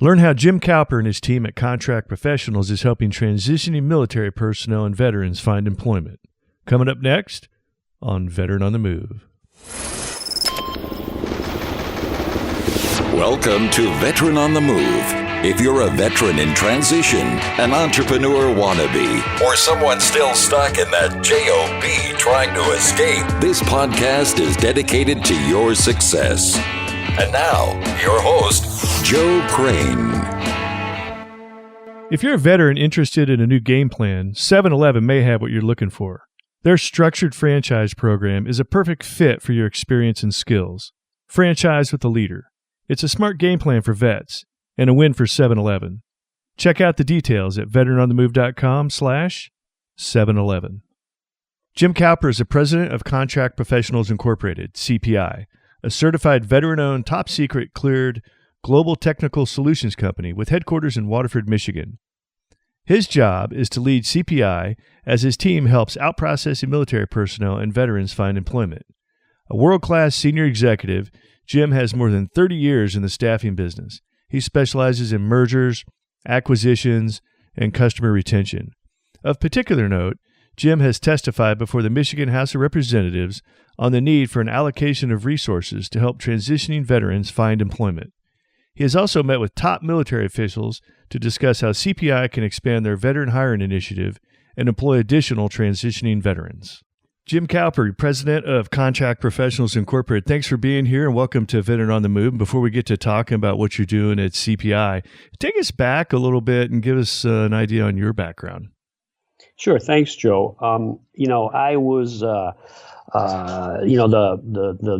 Learn how Jim Cowper and his team at Contract Professionals is helping transitioning military personnel and veterans find employment. Coming up next on Veteran on the Move. Welcome to Veteran on the Move. If you're a veteran in transition, an entrepreneur wannabe, or someone still stuck in that JOB trying to escape, this podcast is dedicated to your success. And now, your host, Joe Crane. If you're a veteran interested in a new game plan, 7-Eleven may have what you're looking for. Their structured franchise program is a perfect fit for your experience and skills. Franchise with a leader. It's a smart game plan for vets and a win for 7-Eleven. Check out the details at veteranonthemove.com/7-Eleven. Jim Cowper is the president of Contract Professionals Incorporated, CPI, a certified veteran-owned, top-secret cleared global technical solutions company with headquarters in Waterford, Michigan. His job is to lead CPI as his team helps out-processing military personnel and veterans find employment. A world-class senior executive, Jim has more than 30 years in the staffing business. He specializes in mergers, acquisitions, and customer retention. Of particular note, Jim has testified before the Michigan House of Representatives on the need for an allocation of resources to help transitioning veterans find employment. He has also met with top military officials to discuss how CPI can expand their veteran hiring initiative and employ additional transitioning veterans. Jim Cowper, president of Contract Professionals Incorporated, thanks for being here and welcome to Veteran on the Move. Before we get to talking about what you're doing at CPI, take us back a little bit and give us an idea on your background. Sure. Thanks, Joe. I was, the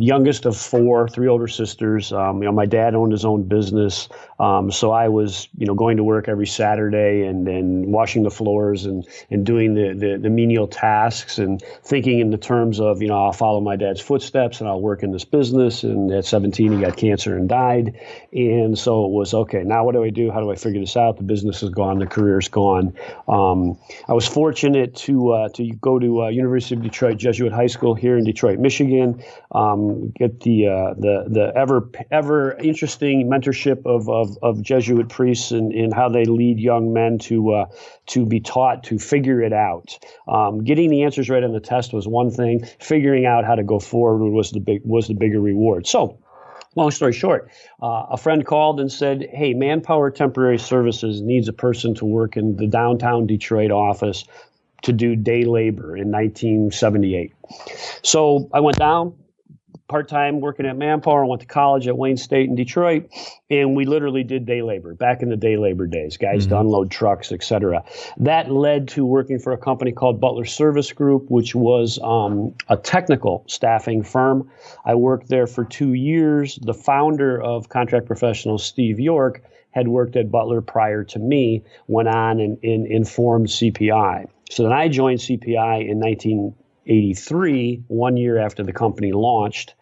youngest of three older sisters. My dad owned his own business. So I was, going to work every Saturday and washing the floors and doing the menial tasks and thinking in the terms of, I'll follow my dad's footsteps and I'll work in this business. And at 17, he got cancer and died. And so it was, okay, now what do I do? How do I figure this out? The business is gone. The career's gone. I was fortunate to go to University of Detroit Jesuit High School here in Detroit, Michigan, get the ever interesting mentorship of Jesuit priests and how they lead young men to be taught to figure it out. Getting the answers right on the test was one thing. Figuring out how to go forward was the bigger reward. So, long story short, a friend called and said, "Hey, Manpower Temporary Services needs a person to work in the downtown Detroit office to do day labor in 1978. So I went down, part-time working at Manpower. I went to college at Wayne State in Detroit, and we literally did day labor back in the day labor days, guys to unload trucks, etc. That led to working for a company called Butler Service Group, which was a technical staffing firm. I worked there for 2 years. The founder of Contract Professionals, Steve York, had worked at Butler prior to me, went on and formed CPI. So then I joined CPI in 1983, 1 year after the company launched.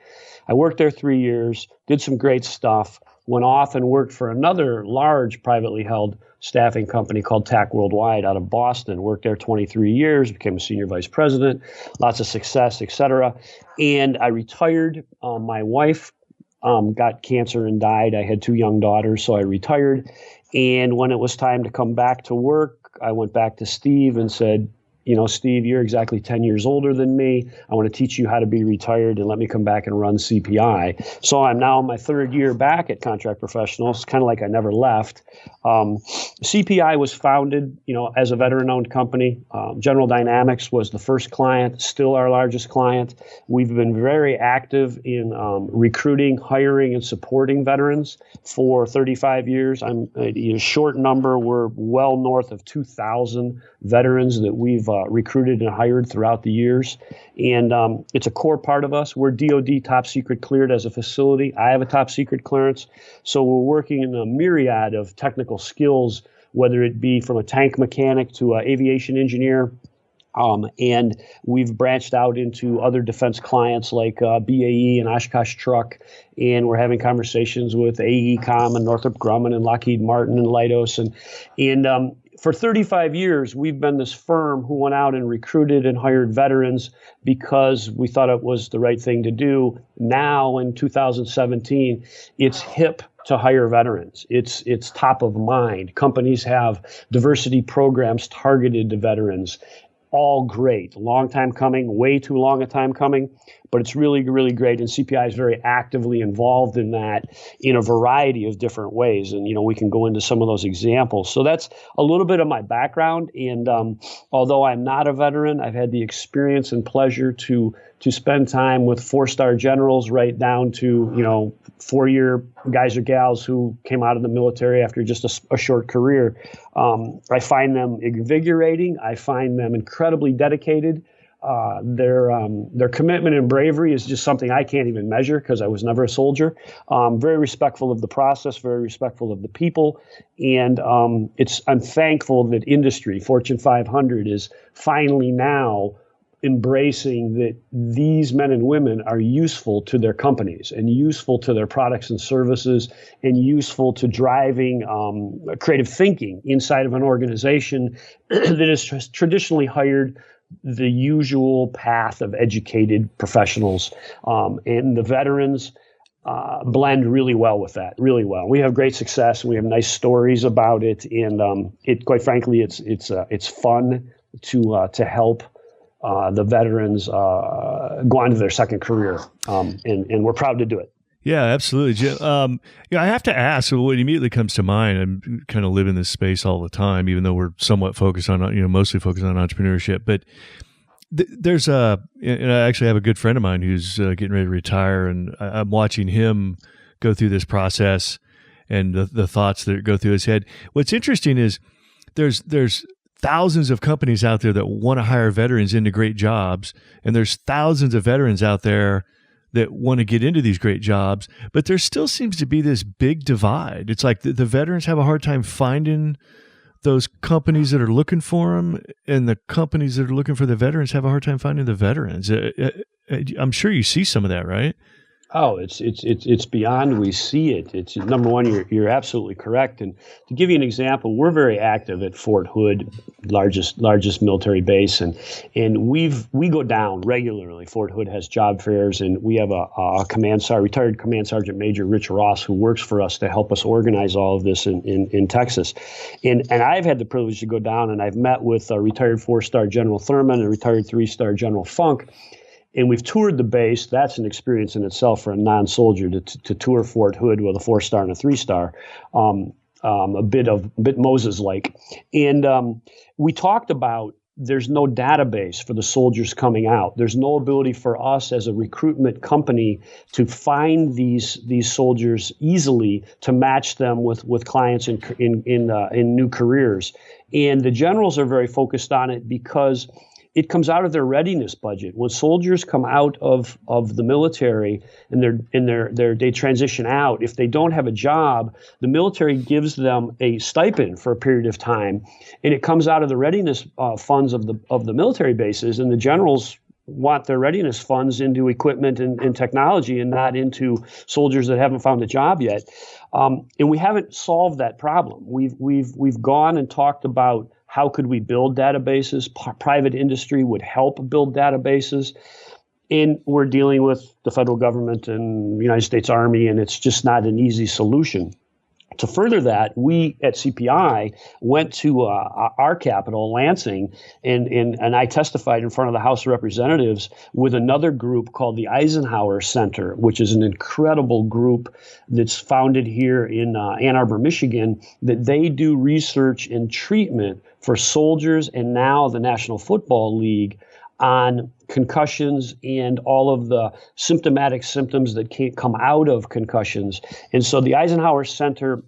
I worked there 3 years, did some great stuff, went off and worked for another large privately held staffing company called TAC Worldwide out of Boston. Worked there 23 years, became a senior vice president, lots of success, et cetera. And I retired. My wife got cancer and died. I had 2 young daughters, so I retired. And when it was time to come back to work, I went back to Steve and said, Steve, you're exactly 10 years older than me. I want to teach you how to be retired and let me come back and run CPI. So I'm now in my 3rd year back at Contract Professionals, kind of like I never left. CPI was founded, as a veteran-owned company. General Dynamics was the first client, still our largest client. We've been very active in recruiting, hiring, and supporting veterans for 35 years. I'm a short number. We're well north of 2,000 veterans that we've recruited and hired throughout the years. And it's a core part of us. We're DOD top secret cleared as a facility. I have a top secret clearance. So we're working in a myriad of technical skills, whether it be from a tank mechanic to an aviation engineer. And we've branched out into other defense clients like BAE and Oshkosh Truck. And we're having conversations with AECOM and Northrop Grumman and Lockheed Martin and Leidos. And for 35 years, we've been this firm who went out and recruited and hired veterans because we thought it was the right thing to do. Now, in 2017, it's hip to hire veterans. It's top of mind. Companies have diversity programs targeted to veterans. All great. Long time coming, way too long a time coming, but it's really, really great. And CPI is very actively involved in that in a variety of different ways. And, we can go into some of those examples. So that's a little bit of my background. And although I'm not a veteran, I've had the experience and pleasure to spend time with 4-star generals right down to, 4-year guys or gals who came out of the military after just a short career. I find them invigorating. I find them incredibly dedicated. Their commitment and bravery is just something I can't even measure because I was never a soldier. Very respectful of the process, very respectful of the people. And I'm thankful that industry, Fortune 500, is finally now embracing that these men and women are useful to their companies and useful to their products and services and useful to driving creative thinking inside of an organization that has traditionally hired the usual path of educated professionals. And the veterans blend really well with that, really well. We have great success. We have nice stories about it. And quite frankly, it's fun to help the veterans go on to their second career, and we're proud to do it. Yeah, absolutely, Jim. I have to ask. What immediately comes to mind? I'm kind of live in this space all the time, even though we're somewhat focused on, mostly focused on entrepreneurship. But there's and I actually have a good friend of mine who's getting ready to retire, and I'm watching him go through this process and the thoughts that go through his head. What's interesting is there's thousands of companies out there that want to hire veterans into great jobs, and there's thousands of veterans out there that want to get into these great jobs, but there still seems to be this big divide. It's like the veterans have a hard time finding those companies that are looking for them, and the companies that are looking for the veterans have a hard time finding the veterans. I'm sure you see some of that, right? Oh, it's beyond we see it. It's number one, you're absolutely correct. And to give you an example, we're very active at Fort Hood, largest military base, and we go down regularly. Fort Hood has job fairs, and we have a retired Command Sergeant Major Rich Ross, who works for us to help us organize all of this in Texas. And I've had the privilege to go down, and I've met with a retired 4-star General Thurman and retired 3-star General Funk. And we've toured the base. That's an experience in itself for a non-soldier to tour Fort Hood with a 4-star and a 3-star, a bit Moses-like. And we talked about there's no database for the soldiers coming out. There's no ability for us as a recruitment company to find these soldiers easily to match them with clients in new careers. And the generals are very focused on it because it comes out of their readiness budget. When soldiers come out of the military and they transition out, if they don't have a job, the military gives them a stipend for a period of time, and it comes out of the readiness funds of the military bases. And the generals want their readiness funds into equipment and technology, and not into soldiers that haven't found a job yet. And we haven't solved that problem. We've gone and talked about how could we build databases? Private industry would help build databases. And we're dealing with the federal government and the United States Army, and it's just not an easy solution. To further that, we at CPI went to our capital, Lansing, and I testified in front of the House of Representatives with another group called the Eisenhower Center, which is an incredible group that's founded here in Ann Arbor, Michigan, that they do research and treatment for soldiers and now the National Football League on concussions and all of the symptomatic symptoms that can't come out of concussions. And so the Eisenhower Center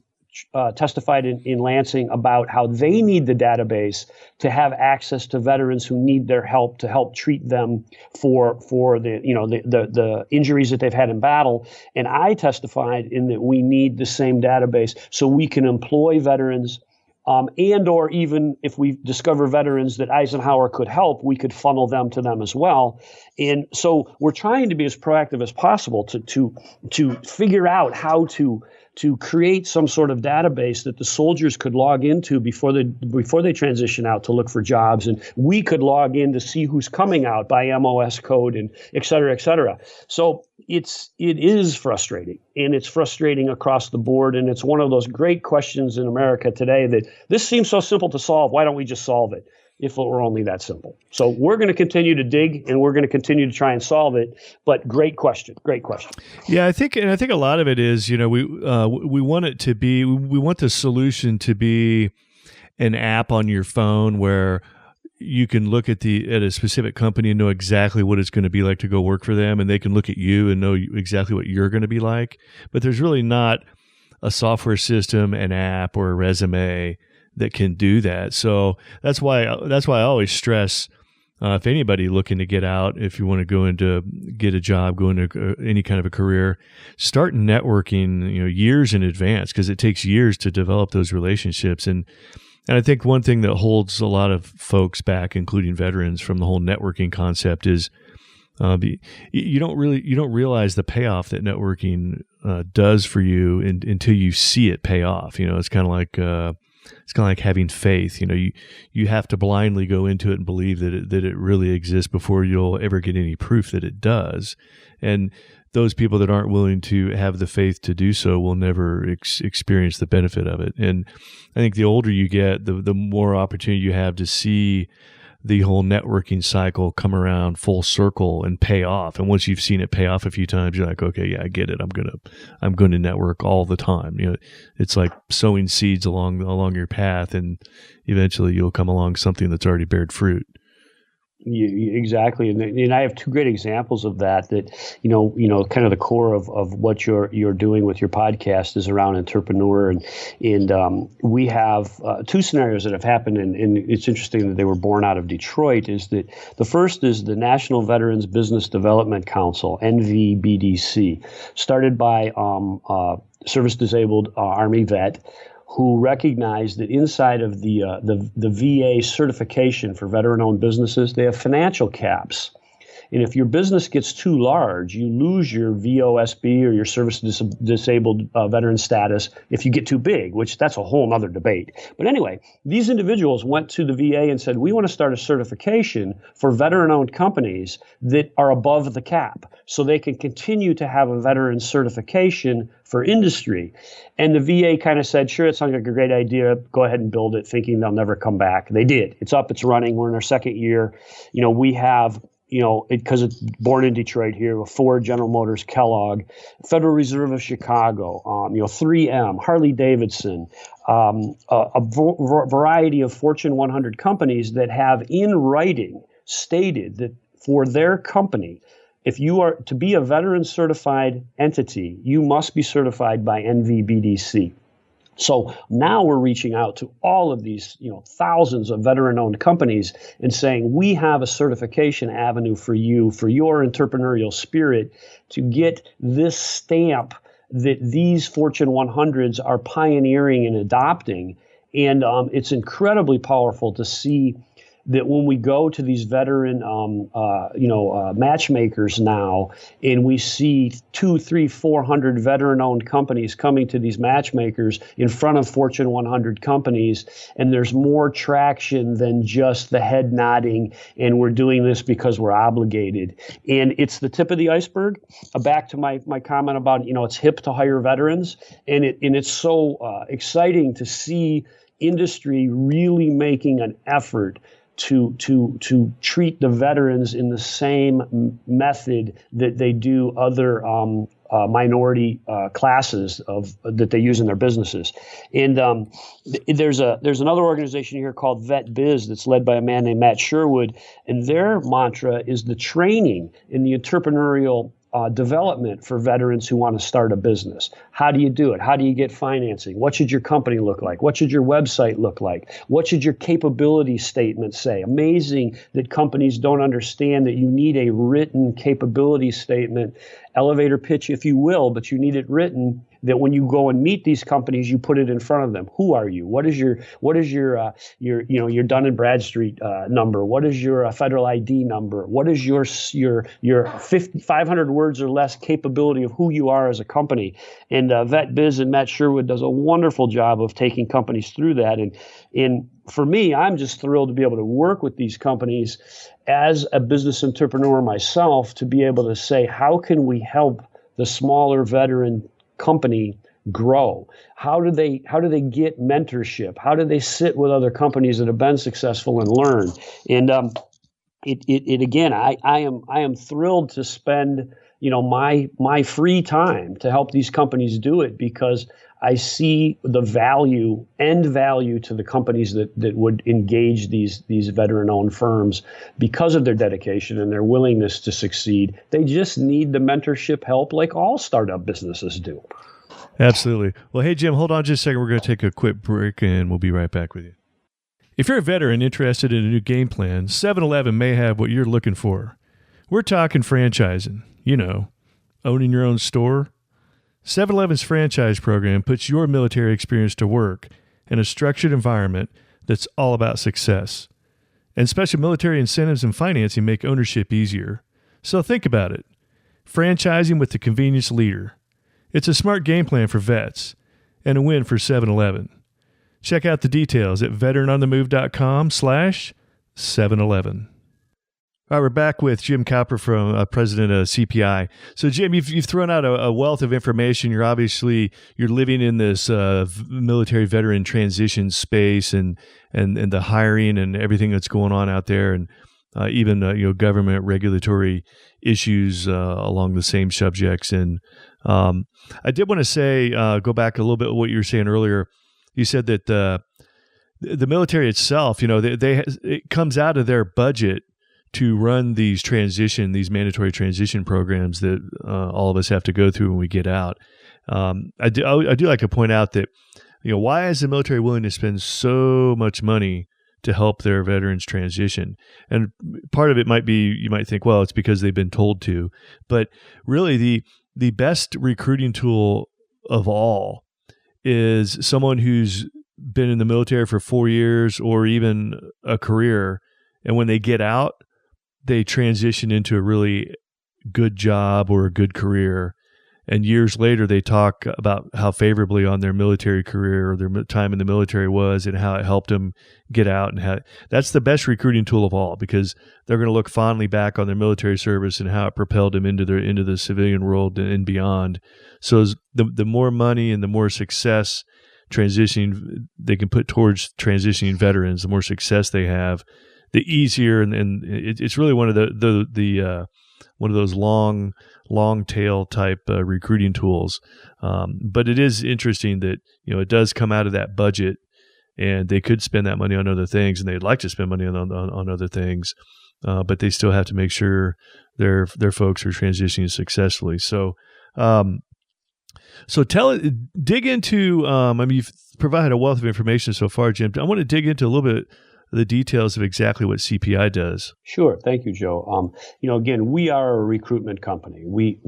testified in Lansing about how they need the database to have access to veterans who need their help to help treat them for the injuries that they've had in battle. And I testified in that we need the same database so we can employ veterans, and or even if we discover veterans that Eisenhower could help, we could funnel them to them as well. And so we're trying to be as proactive as possible to figure out how to to create some sort of database that the soldiers could log into before they transition out to look for jobs, and we could log in to see who's coming out by MOS code and et cetera, et cetera. So it is frustrating, and it's frustrating across the board, and it's one of those great questions in America today that this seems so simple to solve. Why don't we just solve it? If it were only that simple. So we're going to continue to dig, and we're going to continue to try and solve it. But great question. Yeah, I think a lot of it is, we want it to be, we want the solution to be an app on your phone where you can look at a specific company and know exactly what it's going to be like to go work for them, and they can look at you and know exactly what you're going to be like. But there's really not a software system, an app, or a resume that can do that. So that's why I always stress, if anybody looking to get out, if you want to go into get a job, go into any kind of a career, start networking, years in advance, because it takes years to develop those relationships. And I think one thing that holds a lot of folks back, including veterans, from the whole networking concept is you don't realize the payoff that networking does for you until you see it pay off. It's kind of like having faith. You have to blindly go into it and believe that it really exists before you'll ever get any proof that it does. And those people that aren't willing to have the faith to do so will never experience the benefit of it. And I think the older you get, the more opportunity you have to see the whole networking cycle come around full circle and pay off. And once you've seen it pay off a few times, you're like, okay, yeah, I get it. I'm going to network all the time. It's like sowing seeds along your path, and eventually you'll come along something that's already bared fruit. Exactly, and I have two great examples of that. Kind of the core of what you're doing with your podcast is around entrepreneur, and we have two scenarios that have happened, and it's interesting that they were born out of Detroit. Is that the first is the National Veterans Business Development Council, NVBDC, started by service disabled Army vet, who recognized that inside of the VA certification for veteran-owned businesses, they have financial caps. And if your business gets too large, you lose your VOSB or your service disabled veteran status if you get too big, which that's a whole other debate. But anyway, these individuals went to the VA and said, we want to start a certification for veteran-owned companies that are above the cap so they can continue to have a veteran certification for industry. And the VA kind of said, sure, it sounds like a great idea. Go ahead and build it, thinking they'll never come back. They did. It's up, it's running. We're in our second year. We have because it's born in Detroit here, Ford, General Motors, Kellogg, Federal Reserve of Chicago, 3M, Harley Davidson, a variety of Fortune 100 companies that have in writing stated that for their company, if you are to be a veteran certified entity, you must be certified by NVBDC. So now we're reaching out to all of these, thousands of veteran-owned companies and saying, we have a certification avenue for you, for your entrepreneurial spirit, to get this stamp that these Fortune 100s are pioneering and adopting. And it's incredibly powerful to see that when we go to these veteran, matchmakers now, and we see 200, 300, 400 veteran-owned companies coming to these matchmakers in front of Fortune 100 companies, and there's more traction than just the head nodding, and we're doing this because we're obligated. And it's the tip of the iceberg. Back to my comment about, it's hip to hire veterans, and it's so exciting to see industry really making an effort to treat the veterans in the same method that they do other minority classes that they use in their businesses. And there's another organization here called Vet Biz that's led by a man named Matt Sherwood, and their mantra is the training in the entrepreneurial development for veterans who want to start a business. How do you do it? How do you get financing? What should your company look like? What should your website look like? What should your capability statement say? Amazing that companies don't understand that you need a written capability statement, elevator pitch if you will, but you need it written that when you go and meet these companies, you put it in front of them. Who are you? What is your Dun and Bradstreet number? What is your federal ID number? What is your 500 words or less capability of who you are as a company? And VetBiz and Matt Sherwood does a wonderful job of taking companies through that. And for me, I'm just thrilled to be able to work with these companies as a business entrepreneur myself, to be able to say, how can we help the smaller veteran company grow? How do they get mentorship? How do they sit with other companies that have been successful and learn? And again, I am thrilled to spend my free time to help these companies do it, because I see the value to the companies that would engage these veteran-owned firms because of their dedication and their willingness to succeed. They just need the mentorship help like all startup businesses do. Absolutely. Well, hey, Jim, hold on just a second. We're going to take a quick break, and we'll be right back with you. If you're a veteran interested in a new game plan, 7-Eleven may have what you're looking for. We're talking franchising, owning your own store. 7-Eleven's franchise program puts your military experience to work in a structured environment that's all about success. And special military incentives and financing make ownership easier. So think about it. Franchising with the convenience leader. It's a smart game plan for vets and a win for 7-Eleven. Check out the details at veteranonthemove.com/7-Eleven. All right, we're back with Jim Cowper, from president of CPI. So, Jim, you've thrown out a wealth of information. You're living in this military veteran transition space, and the hiring and everything that's going on out there, and even government regulatory issues along the same subjects. And I did want to say, go back a little bit to what you were saying earlier. You said that the military itself, it comes out of their budget to run these mandatory transition programs that all of us have to go through when we get out. I do like to point out that, why is the military willing to spend so much money to help their veterans transition? And part of it might be, you might think, well, it's because they've been told to. But really, the best recruiting tool of all is someone who's been in the military for 4 years or even a career, and when they get out, they transition into a really good job or a good career. And years later, they talk about how favorably on their military career or their time in the military was, and how it helped them get out. And that's the best recruiting tool of all, because they're going to look fondly back on their military service and how it propelled them into the civilian world and beyond. So the more money and the more success transitioning they can put towards transitioning veterans, the more success they have, the easier, and it's really one of one of those long tail type recruiting tools. But it is interesting that it does come out of that budget, and they could spend that money on other things, and they'd like to spend money on other things, but they still have to make sure their folks are transitioning successfully. So dig into. You've provided a wealth of information so far, Jim. I want to dig into a little bit the details of exactly what CPI does. Sure. Thank you, Joe. Again, we are a recruitment company. We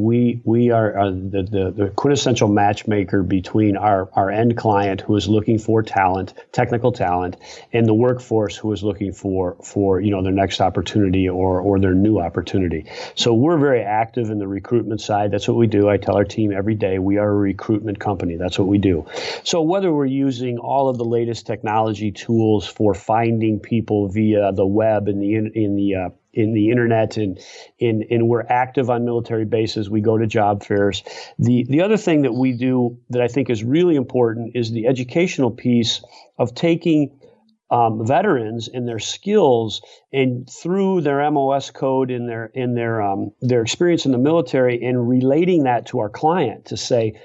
are the quintessential matchmaker between our end client, who is looking for talent, technical talent, and the workforce, who is looking for their next opportunity or their new opportunity. So we're very active in the recruitment side. That's what we do. I tell our team every day, we are a recruitment company. That's what we do. So whether we're using all of the latest technology tools for finding people via the web and in the internet, and we're active on military bases. We go to job fairs. The other thing that we do that I think is really important is the educational piece of taking veterans and their skills, and through their MOS code and their experience in the military, and relating that to our client to say,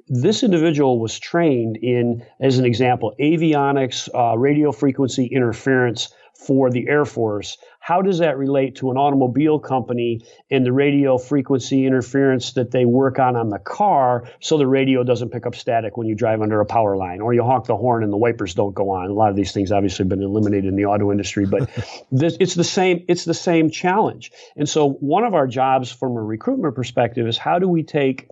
this individual was trained in, as an example, avionics, radio frequency interference for the Air Force. How does that relate to an automobile company and the radio frequency interference that they work on the car, so the radio doesn't pick up static when you drive under a power line, or you honk the horn and the wipers don't go on? A lot of these things obviously have been eliminated in the auto industry, but it's the same challenge. And so one of our jobs from a recruitment perspective is, how do we take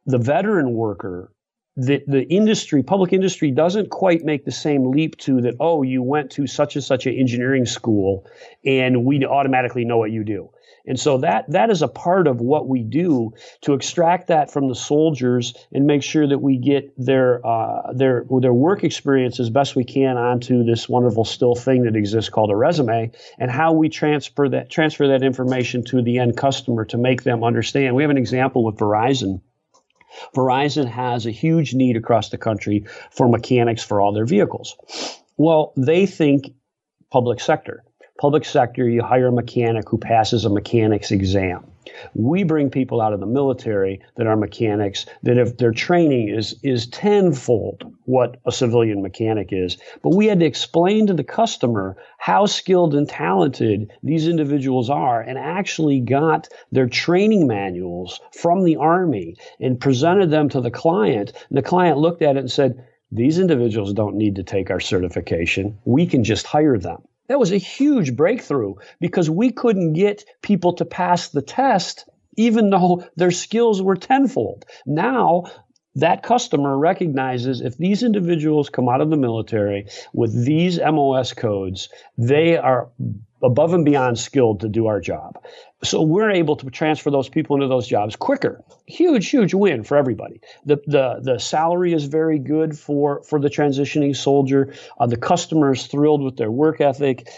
the veteran worker the industry, public industry, doesn't quite make the same leap to that, oh, you went to such and such an engineering school and we automatically know what you do. And so that is a part of what we do to extract that from the soldiers and make sure that we get their work experience as best we can onto this wonderful still thing that exists called a resume, and how we transfer that information to the end customer to make them understand. We have an example with Verizon. Verizon has a huge need across the country for mechanics for all their vehicles. Well, they think public sector. Public sector, you hire a mechanic who passes a mechanics exam. We bring people out of the military that are mechanics, that if their training is tenfold what a civilian mechanic is. But we had to explain to the customer how skilled and talented these individuals are, and actually got their training manuals from the Army and presented them to the client. And the client looked at it and said, these individuals don't need to take our certification. We can just hire them. That was a huge breakthrough because we couldn't get people to pass the test even though their skills were tenfold. Now, that customer recognizes if these individuals come out of the military with these MOS codes, they are above and beyond skilled to do our job. So we're able to transfer those people into those jobs quicker. Huge, huge win for everybody. The salary is very good for the transitioning soldier. The customer is thrilled with their work ethic.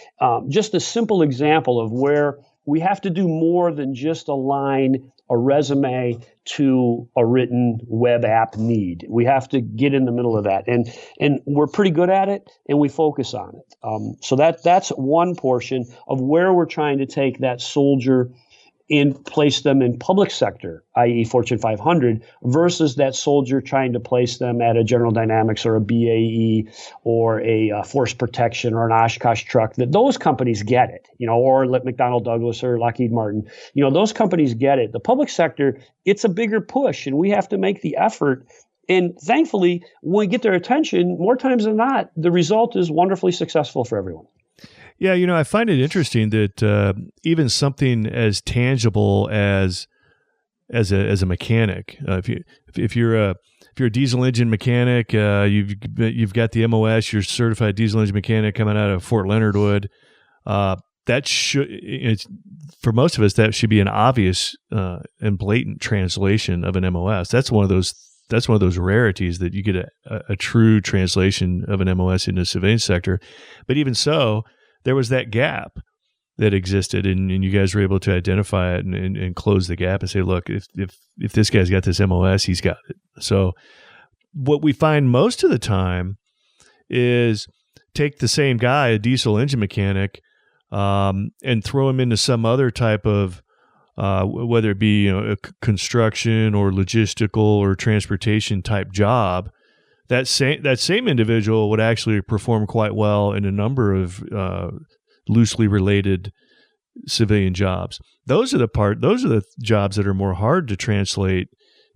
Just a simple example of where we have to do more than just align a resume to a written web app need. We have to get in the middle of that. And we're pretty good at it, and we focus on it. So that's one portion of where we're trying to take that soldier and place them in public sector, i.e. Fortune 500, versus that soldier trying to place them at a General Dynamics or a BAE or a Force Protection or an Oshkosh truck. That those companies get it, or McDonnell Douglas or Lockheed Martin. Those companies get it. The public sector, it's a bigger push, and we have to make the effort. And thankfully, when we get their attention, more times than not, the result is wonderfully successful for everyone. Yeah, I find it interesting that even something as tangible as a mechanic, if you're a diesel engine mechanic, you've got the MOS, you're certified diesel engine mechanic coming out of Fort Leonard Wood. For most of us, that should be an obvious and blatant translation of an MOS. That's one of those rarities that you get a true translation of an MOS in the civilian sector. But even so, there was that gap that existed, and you guys were able to identify it and close the gap and say, look, if this guy's got this MOS, he's got it. So what we find most of the time is take the same guy, a diesel engine mechanic, and throw him into some other type of, whether it be a construction or logistical or transportation type job. That same individual would actually perform quite well in a number of loosely related civilian jobs. Those are the jobs that are more hard to translate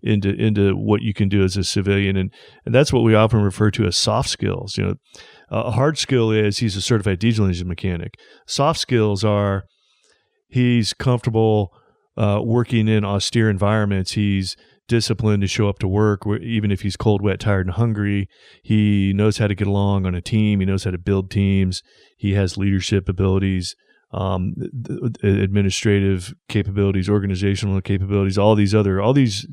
into what you can do as a civilian, and that's what we often refer to as soft skills. A hard skill is he's a certified diesel engine mechanic. Soft skills are he's comfortable working in austere environments. He's disciplined to show up to work, even if he's cold, wet, tired, and hungry. He knows how to get along on a team. He knows how to build teams. He has leadership abilities, administrative capabilities, organizational capabilities, all these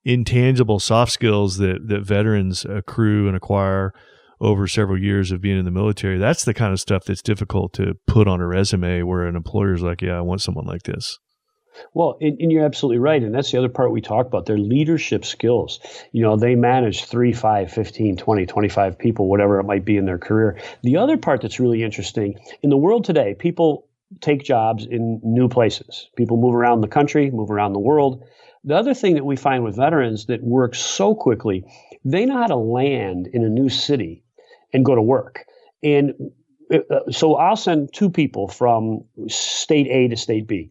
intangible soft skills that veterans accrue and acquire over several years of being in the military. That's the kind of stuff that's difficult to put on a resume where an employer's like, yeah, I want someone like this. Well, and you're absolutely right. And that's the other part we talk about, their leadership skills. They manage 3, 5, 15, 20, 25 people, whatever it might be in their career. The other part that's really interesting, in the world today, people take jobs in new places. People move around the country, move around the world. The other thing that we find with veterans that works so quickly, they know how to land in a new city and go to work. And so I'll send 2 people from state A to state B.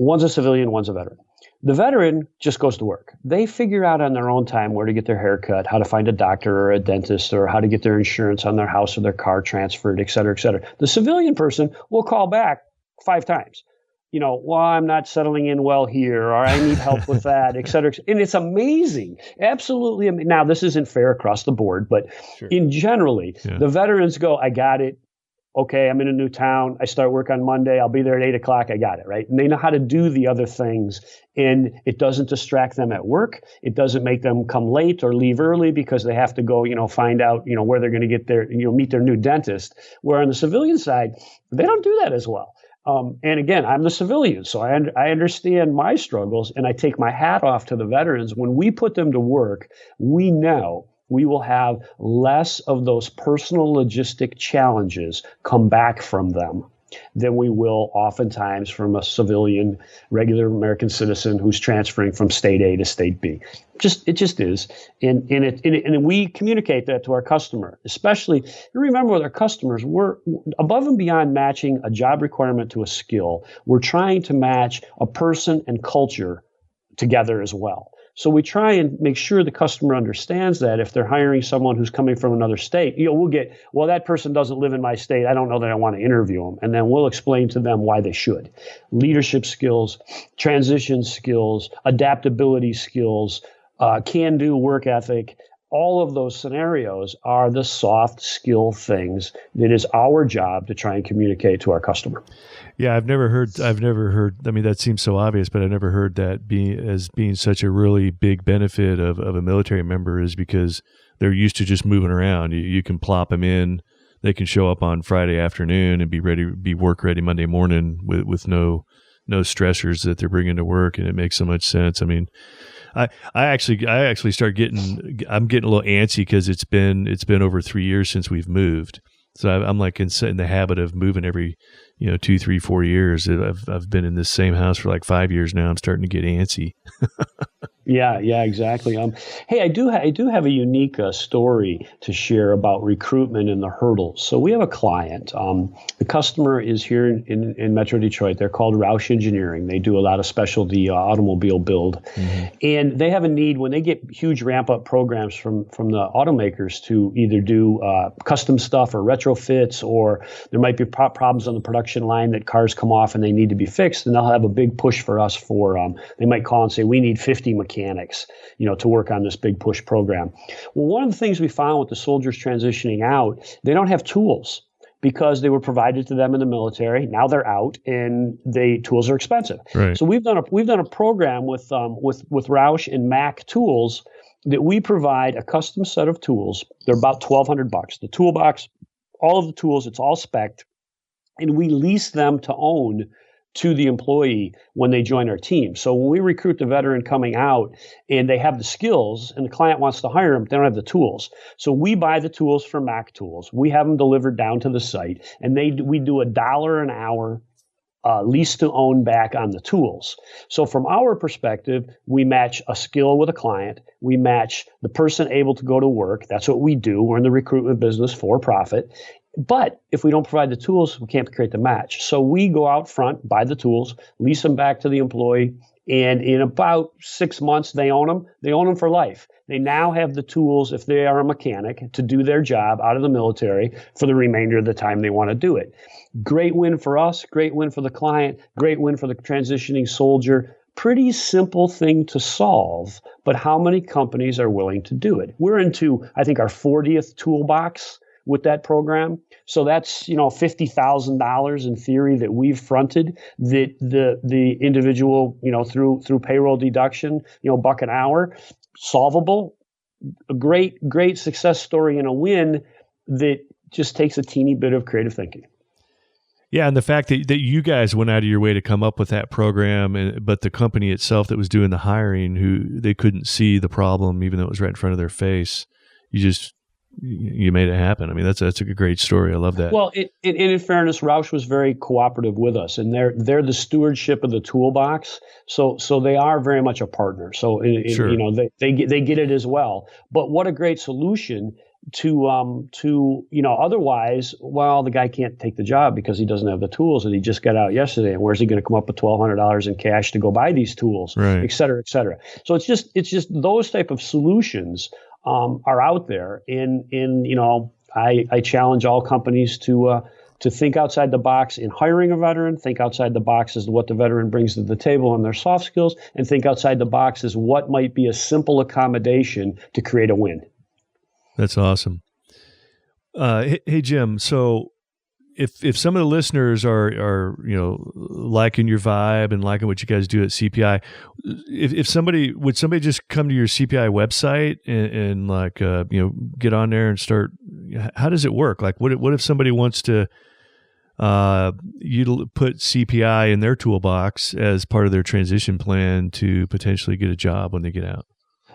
One's a civilian, one's a veteran. The veteran just goes to work. They figure out on their own time where to get their hair cut, how to find a doctor or a dentist, or how to get their insurance on their house or their car transferred, et cetera, et cetera. The civilian person will call back 5 times. well, I'm not settling in well here, or I need help with that, et cetera. And it's amazing. Absolutely. Now, this isn't fair across the board, but in generally, the veterans go, I got it. Okay, I'm in a new town. I start work on Monday. I'll be there at 8 o'clock. I got it, right? And they know how to do the other things. And it doesn't distract them at work. It doesn't make them come late or leave early because they have to go, find out, where they're going to get their, meet their new dentist. Where on the civilian side, they don't do that as well. And again, I'm the civilian, so I understand my struggles, and I take my hat off to the veterans. When we put them to work, we know we will have less of those personal logistic challenges come back from them than we will oftentimes from a civilian, regular American citizen who's transferring from state A to state B. It just is. And we communicate that to our customer, especially, you remember with our customers, we're above and beyond matching a job requirement to a skill. We're trying to match a person and culture together as well. So we try and make sure the customer understands that if they're hiring someone who's coming from another state, we'll get, well, that person doesn't live in my state. I don't know that I want to interview them. And then we'll explain to them why they should. Leadership skills, transition skills, adaptability skills, can-do work ethic. All of those scenarios are the soft skill things that is our job to try and communicate to our customer. Yeah, I've never heard, I mean, that seems so obvious, but I've never heard that being such a really big benefit of a military member is because they're used to just moving around. You can plop them in, they can show up on Friday afternoon and be work ready Monday morning with no stressors that they're bringing to work. And it makes so much sense. I mean, I actually start I'm getting a little antsy because it's been over 3 years since we've moved. So I'm like in the habit of moving every, 2, 3, 4 years. I've been in this same house for like 5 years now. I'm starting to get antsy. Yeah, exactly. Hey, I do have a unique story to share about recruitment and the hurdles. So we have a client. The customer is here in Metro Detroit. They're called Roush Engineering. They do a lot of specialty automobile build, and they have a need when they get huge ramp up programs from the automakers to either do custom stuff or retrofits, or there might be problems on the production line that cars come off and they need to be fixed, and they'll have a big push for us for. They might call and say, we need 50 mechanics, to work on this big push program. Well, one of the things we found with the soldiers transitioning out, they don't have tools because they were provided to them in the military. Now they're out, and tools are expensive. Right. So we've done a program with Roush and Mac Tools that we provide a custom set of tools. They're about $1,200. The toolbox, all of the tools, it's all spec'd, and we lease them to own to the employee when they join our team. So when we recruit the veteran coming out and they have the skills and the client wants to hire them, they don't have the tools. So we buy the tools from Mac Tools. We have them delivered down to the site, and we do $1 an hour lease to own back on the tools. So from our perspective, we match a skill with a client. We match the person able to go to work. That's what we do. We're in the recruitment business for profit. But if we don't provide the tools, we can't create the match. So we go out front, buy the tools, lease them back to the employee, and in about 6 months, they own them. They own them for life. They now have the tools, if they are a mechanic, to do their job out of the military for the remainder of the time they want to do it. Great win for us, great win for the client, great win for the transitioning soldier. Pretty simple thing to solve, but how many companies are willing to do it? We're into, I think, our 40th toolbox with that program. So that's, $50,000 in theory that we've fronted, that the individual, through payroll deduction, $1 an hour, solvable. A great success story and a win that just takes a teeny bit of creative thinking. Yeah, and the fact that you guys went out of your way to come up with that program, but the company itself that was doing the hiring, they couldn't see the problem, even though it was right in front of their face. You made it happen. I mean, that's a great story. I love that. Well, in fairness, Roush was very cooperative with us, and they're the stewardship of the toolbox. So they are very much a partner. So sure. They get it as well. But what a great solution to otherwise, well, the guy can't take the job because he doesn't have the tools, and he just got out yesterday, and where's he going to come up with $1,200 in cash to go buy these tools, right, et cetera, et cetera. So it's just those type of solutions are out there. I challenge all companies to to think outside the box in hiring a veteran, think outside the box as to what the veteran brings to the table and their soft skills, and think outside the box as what might be a simple accommodation to create a win. That's awesome. Hey, Jim, so if some of the listeners are liking your vibe and liking what you guys do at CPI, would somebody just come to your CPI website and get on there and start? How does it work? Like, what if somebody wants to put CPI in their toolbox as part of their transition plan to potentially get a job when they get out?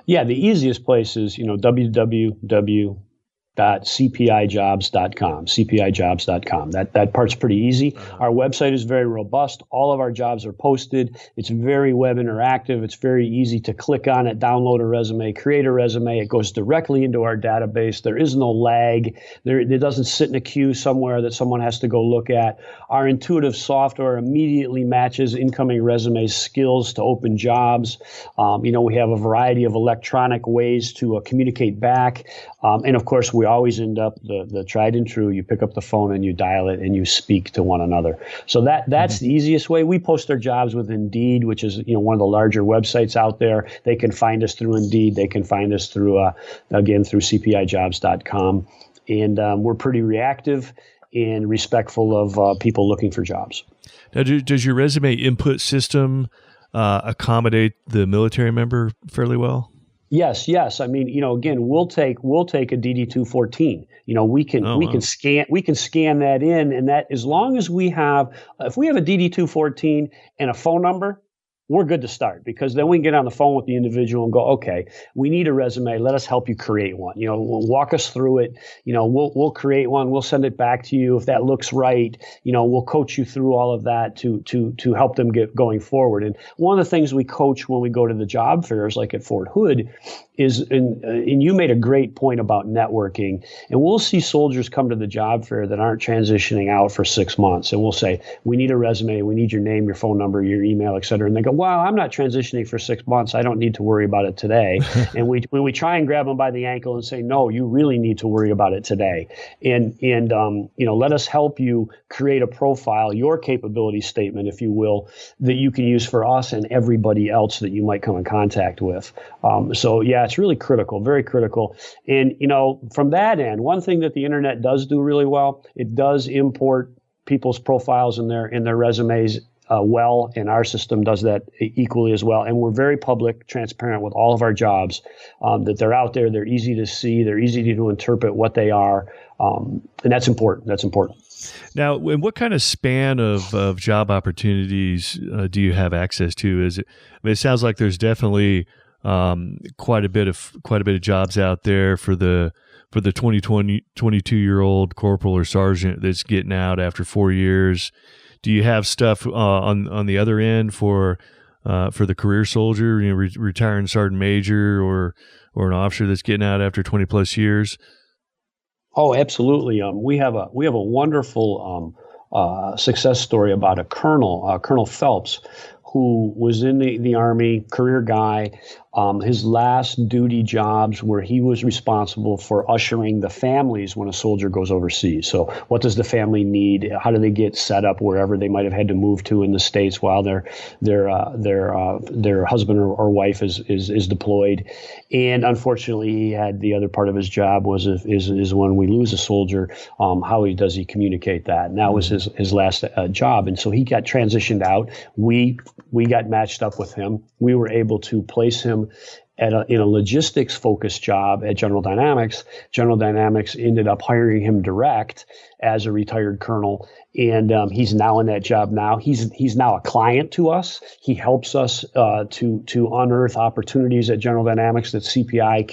Yeah, the easiest place is www.cpijobs.com, cpijobs.com. That part's pretty easy. Our website is very robust. All of our jobs are posted. It's very web interactive. It's very easy to click on it, download a resume, create a resume. It goes directly into our database. There is no lag. It doesn't sit in a queue somewhere that someone has to go look at. Our intuitive software immediately matches incoming resume skills to open jobs. We have a variety of electronic ways to communicate back. And of course, we always end up the tried and true. You pick up the phone and you dial it and you speak to one another. So that's the easiest way. We post our jobs with Indeed, which is one of the larger websites out there. They can find us through Indeed. They can find us through cpijobs.com. And we're pretty reactive and respectful of people looking for jobs. Now, does your resume input system accommodate the military member fairly well? Yes. I mean, again, we'll take a DD-214. We can scan that in, and that as long as if we have a DD-214 and a phone number, we're good to start, because then we can get on the phone with the individual and go, okay, we need a resume. Let us help you create one. Walk us through it. We'll create one. We'll send it back to you. If that looks right, we'll coach you through all of that to help them get going forward. And one of the things we coach when we go to the job fairs, like at Fort Hood, is, and you made a great point about networking, and we'll see soldiers come to the job fair that aren't transitioning out for 6 months, and we'll say, we need a resume, we need your name, your phone number, your email, et cetera. And they go, wow, I'm not transitioning for 6 months. I don't need to worry about it today. And when we try and grab them by the ankle and say, no, you really need to worry about it today. And let us help you create a profile, your capability statement, if you will, that you can use for us and everybody else that you might come in contact with. So yeah, it's really critical, very critical. And, from that end, one thing that the internet does do really well, it does import people's profiles and their resumes well, and our system does that equally as well. And we're very public, transparent with all of our jobs, that they're out there, they're easy to see, they're easy to interpret what they are. And that's important. Now, and what kind of span of job opportunities do you have access to? It sounds like there's definitely quite a bit of jobs out there for the 22-year-old corporal or sergeant that's getting out after 4 years. Do you have stuff on the other end for the career soldier, retiring sergeant major or an officer that's getting out after 20 plus years? Oh, absolutely. We have a wonderful success story about a colonel, Colonel Phelps, who was in the Army, career guy. His last duty jobs where he was responsible for ushering the families when a soldier goes overseas. So what does the family need? How do they get set up wherever they might have had to move to in the States while their husband or wife is deployed? And unfortunately, he had the other part of his job is when we lose a soldier, how does he communicate that? And that was his last job. And so he got transitioned out. We got matched up with him. We were able to place him in a logistics-focused job at General Dynamics. General Dynamics ended up hiring him direct as a retired colonel, and he's now in that job now. He's now a client to us. He helps us to unearth opportunities at General Dynamics that CPI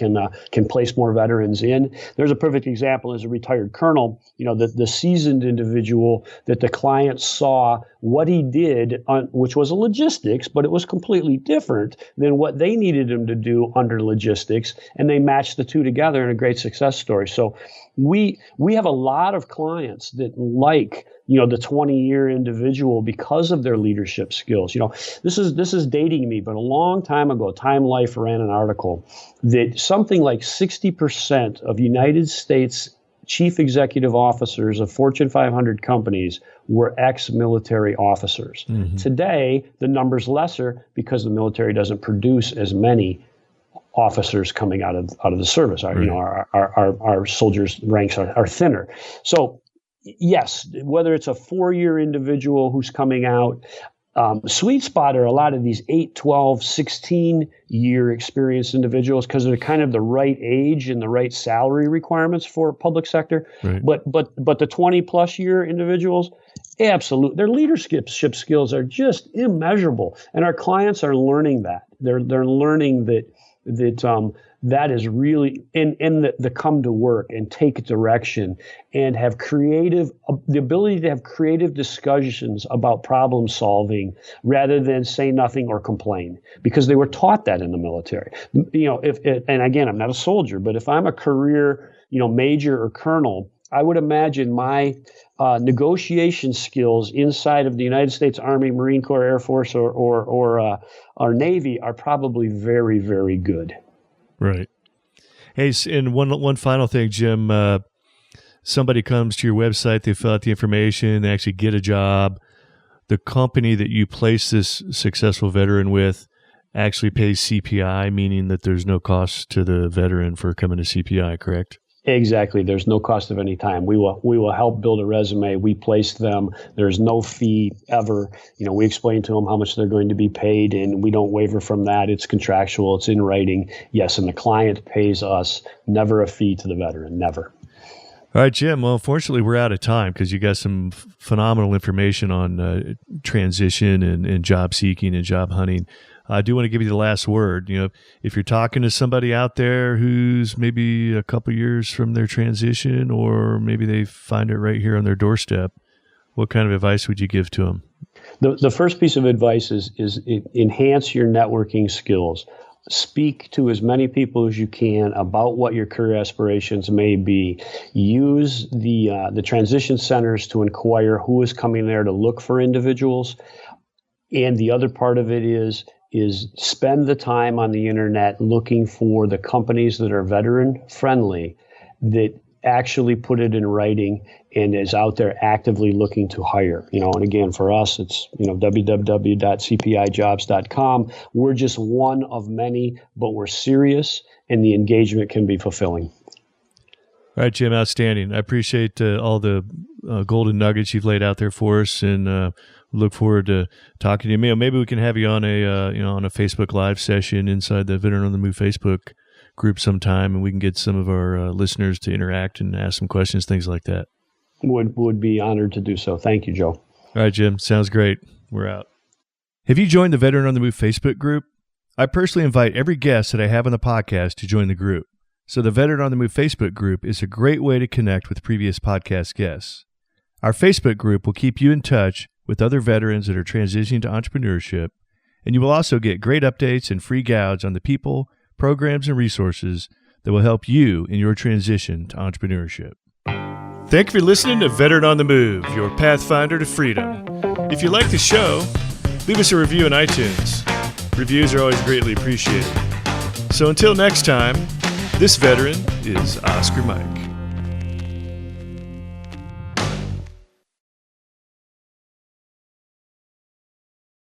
can place more veterans in. There's a perfect example as a retired colonel. The seasoned individual that the client saw what he did, which was a logistics, but it was completely different than what they needed him to do under logistics, and they matched the two together in a great success story. So we have a lot of clients that like the 20-year individual because of their leadership skills. This is dating me, but a long time ago, Time Life ran an article that something like 60% of United States chief executive officers of Fortune 500 companies were ex-military officers. Mm-hmm. Today, the number's lesser because the military doesn't produce as many officers coming out of the service. Our soldiers' ranks are thinner. So, yes, whether it's a 4-year individual who's coming out, sweet spot are a lot of these 8, 12, 16-year experienced individuals because they're kind of the right age and the right salary requirements for public sector. Right. But the 20-plus year individuals, absolutely, their leadership skills are just immeasurable, and our clients are learning that. They're learning that is really the come to work and take direction and have the ability to have creative discussions about problem solving rather than say nothing or complain, because they were taught that in the military. And again, I'm not a soldier, but if I'm a career, major or colonel, I would imagine my negotiation skills inside of the United States Army, Marine Corps, Air Force, or our Navy are probably very, very good. Right. Hey, and one final thing, Jim. Somebody comes to your website, they fill out the information, they actually get a job. The company that you place this successful veteran with actually pays CPI, meaning that there's no cost to the veteran for coming to CPI, correct? Exactly. There's no cost of any time. We will help build a resume. We place them. There's no fee ever. We explain to them how much they're going to be paid, and we don't waver from that. It's contractual. It's in writing. Yes, and the client pays us. Never a fee to the veteran. Never. All right, Jim. Well, unfortunately, we're out of time because you got some phenomenal information on transition and job seeking and job hunting. I do want to give you the last word. If you're talking to somebody out there who's maybe a couple years from their transition, or maybe they find it right here on their doorstep, what kind of advice would you give to them? The first piece of advice is enhance your networking skills. Speak to as many people as you can about what your career aspirations may be. Use the transition centers to inquire who is coming there to look for individuals. And the other part of it is spend the time on the internet looking for the companies that are veteran friendly, that actually put it in writing and is out there actively looking to hire. And again, for us, it's www.cpijobs.com. We're just one of many, but we're serious, and the engagement can be fulfilling. All right, Jim, outstanding. I appreciate all the golden nuggets you've laid out there for us, and look forward to talking to you. Maybe we can have you on a Facebook Live session inside the Veteran on the Move Facebook group sometime, and we can get some of our listeners to interact and ask some questions, things like that. Would be honored to do so. Thank you, Joe. All right, Jim. Sounds great. We're out. Have you joined the Veteran on the Move Facebook group? I personally invite every guest that I have on the podcast to join the group. So the Veteran on the Move Facebook group is a great way to connect with previous podcast guests. Our Facebook group will keep you in touch with other veterans that are transitioning to entrepreneurship, and you will also get great updates and free guides on the people, programs, and resources that will help you in your transition to entrepreneurship. Thank you for listening to Veteran on the Move, your pathfinder to freedom. If you like the show, leave us a review on iTunes. Reviews are always greatly appreciated. So until next time, this veteran is Oscar Mike.